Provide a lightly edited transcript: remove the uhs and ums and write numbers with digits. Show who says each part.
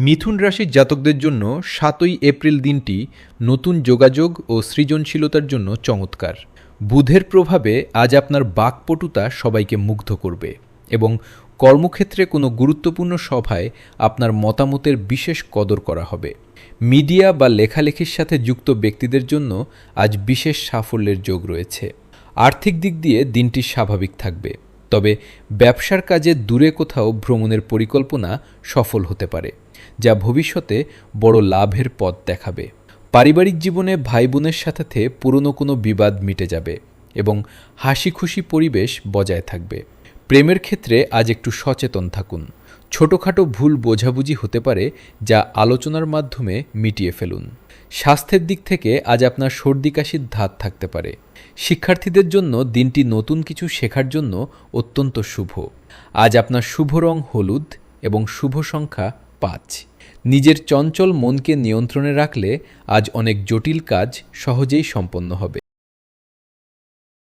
Speaker 1: মিথুন রাশির জাতকদের জন্য ৭ই এপ্রিল দিনটি নতুন যোগাযোগ ও সৃজনশীলতার জন্য চমৎকার। বুধের প্রভাবে আজ আপনার বাকপটুতা সবাইকে মুগ্ধ করবে এবং কর্মক্ষেত্রে কোনো গুরুত্বপূর্ণ সভায় আপনার মতামতের বিশেষ কদর করা হবে। মিডিয়া বা লেখালেখির সাথে যুক্ত ব্যক্তিদের জন্য আজ বিশেষ সাফল্যের যোগ রয়েছে। আর্থিক দিক দিয়ে দিনটি স্বাভাবিক থাকবে, তবে ব্যবসার কাজে দূরে কোথাও ভ্রমণের পরিকল্পনা সফল হতে পারে, যা ভবিষ্যতে বড় লাভের পথ দেখাবে। পারিবারিক জীবনে ভাই বোনের সাথে পুরনো কোনো বিবাদ মিটে যাবে এবং হাসি খুশি পরিবেশ বজায় থাকবে। প্রেমের ক্ষেত্রে আজ একটু সচেতন থাকুন। ছোটোখাটো ভুল বোঝাবুঝি হতে পারে, যা আলোচনার মাধ্যমে মিটিয়ে ফেলুন। স্বাস্থ্যের দিক থেকে আজ আপনার সর্দি কাশির ধাত থাকতে পারে। শিক্ষার্থীদের জন্য দিনটি নতুন কিছু শেখার জন্য অত্যন্ত শুভ। আজ আপনার শুভ রং হলুদ এবং শুভ সংখ্যা ৫। নিজের চঞ্চল মনকে নিয়ন্ত্রণে রাখলে আজ অনেক জটিল কাজ সহজেই সম্পন্ন হবে।